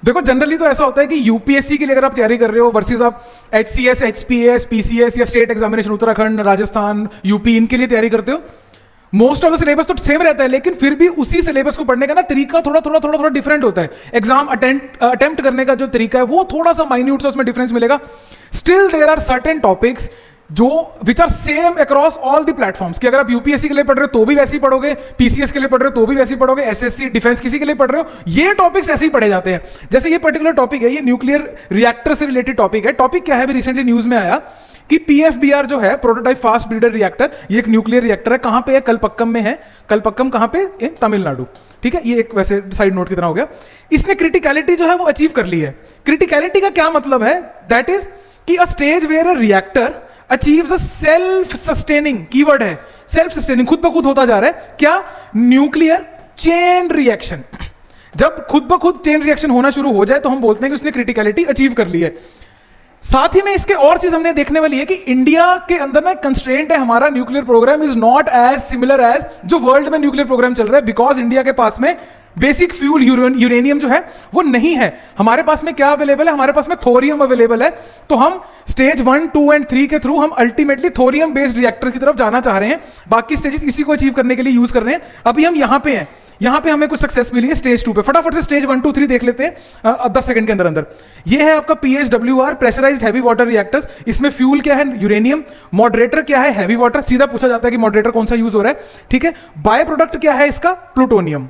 देखो जनरली तो ऐसा होता है कि यूपीएससी के लिए अगर आप तैयारी कर रहे हो वर्सेस आप एचसीएस, एचपीएस, पीसीएस या state examination Uttarakhand, Rajasthan, UP, इनके लिए तैयारी करते हो, मोस्ट ऑफ द सिलेबस तो सेम रहता है, लेकिन फिर भी उसी सिलेबस को पढ़ने का ना तरीका थोड़ा डिफरेंट होता है। एग्जाम अटेम्प्ट करने का जो तरीका है वो थोड़ा सा माइन्यूट सा उसमें डिफरेंस मिलेगा। Still there are certain topics जो which are same across all the platforms, कि अगर आप यूपीएससी के लिए पढ़ रहे हो तो भी वैसे ही पढ़ोगे, पीसीएस के लिए पढ़ रहे हो तो भी वैसे ही पढ़ोगे, एसएससी, डिफेंस किसी के लिए पढ़ रहे हो, ये टॉपिक्स ऐसे ही पढ़े जाते हैं। जैसे ये पर्टिकुलर टॉपिक है, ये न्यूक्लियर रिएक्टर से रिलेटेड टॉपिक है। टॉपिक क्या है, अभी रिसेंटली न्यूज में आया कि पीएफबीआर जो है, प्रोटोटाइप फास्ट ब्रीडर रिएक्टर, ये एक न्यूक्लियर रिएक्टर है। कहां पे है? कलपक्कम में है। कलपक्कम कहां पे? इन तमिलनाडु। ठीक है, ये एक वैसे साइड नोट की तरह हो गया। इसने क्रिटिकलिटी जो है वो अचीव कर ली है। क्रिटिकलिटी का क्या मतलब है? दैट इज कि a stage where a reactor achieves a self sustaining, keyword है सेल्फ सस्टेनिंग, खुद ब खुद होता जा रहा है। क्या? Nuclear chain reaction. जब खुद ब खुद चेन रिएक्शन होना शुरू हो जाए तो हम बोलते हैं कि उसने क्रिटिकलिटी अचीव कर ली है। साथ ही में इसके और चीज हमने देखने वाली है कि इंडिया के अंदर ना कंस्ट्रेंट है, हमारा nuclear program is not as similar as जो वर्ल्ड में न्यूक्लियर प्रोग्राम चल रहा है, बिकॉज इंडिया के पास में बेसिक फ्यूल यूरेनियम जो है वो नहीं है। हमारे पास में क्या अवेलेबल है? हमारे पास में थोरियम अवेलेबल है। तो हम स्टेज 1, 2 एंड 3 के थ्रू हम अल्टीमेटली थोरियम बेस्ड रिएक्टर की तरफ जाना चाह रहे हैं। बाकी स्टेजेस इसी को अचीव करने के लिए यूज कर रहे हैं। अभी हम यहां पे हैं, यहां पे हमें कुछ सक्सेस मिली है स्टेज 2 पे। फटाफट से स्टेज 1, 2, 3 देख लेते हैं 10 सेकंड के अंदर अंदर। ये है आपका PHWR, pressurised heavy water reactors. इसमें फ्यूल क्या है? यूरेनियम। मॉडरेटर क्या है? Heavy water. सीधा पूछा जाता है कि मॉडरेटर कौन सा यूज हो रहा है। ठीक है, बाय प्रोडक्ट क्या है इसका? प्लूटोनियम।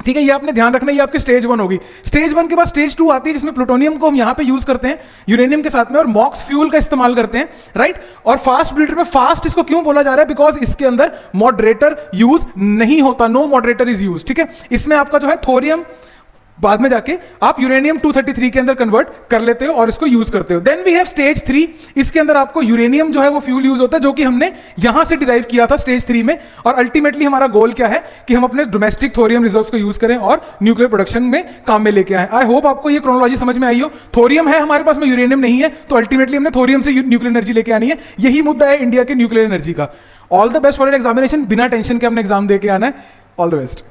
ठीक है, ये आपने ध्यान रखना, ये आपकी स्टेज 1 होगी। स्टेज 1 के बाद स्टेज 2 आती है, जिसमें प्लूटोनियम को हम यहां पे यूज करते हैं यूरेनियम के साथ में, और मॉक्स फ्यूल का इस्तेमाल करते हैं, राइट। और फास्ट ब्रीडर में फास्ट इसको क्यों बोला जा रहा है? बिकॉज इसके अंदर मॉडरेटर यूज नहीं होता, नो मॉडरेटर इज यूज। ठीक है, इसमें आपका जो है थोरियम बाद में जाके आप यूरेनियम 233 के अंदर कन्वर्ट कर लेते हो और इसको यूज करते हो। Then we have stage 3। इसके अंदर आपको यूरेनियम जो है वो फ्यूल यूज होता है, जो कि हमने यहां से डिराइव किया था स्टेज 3 में। और अल्टीमेटली हमारा गोल क्या है कि हम अपने डोमेस्टिक थोरियम रिजर्व्स को यूज करें और न्यूक्लियर प्रोडक्शन में काम में लेके आए। आई होप आपको ये क्रोनोलॉजी समझ में आई हो। थोरियम है हमारे पास में, यूरेनियम नहीं है, तो अल्टीमेटली हमने थोरियम से न्यूक्लियर एनर्जी लेके आनी है। यही मुद्दा है इंडिया के न्यूक्लियर एनर्जी का। All the best for examination. बिना टेंशन के हमने एग्जाम दे के आना है। All the best.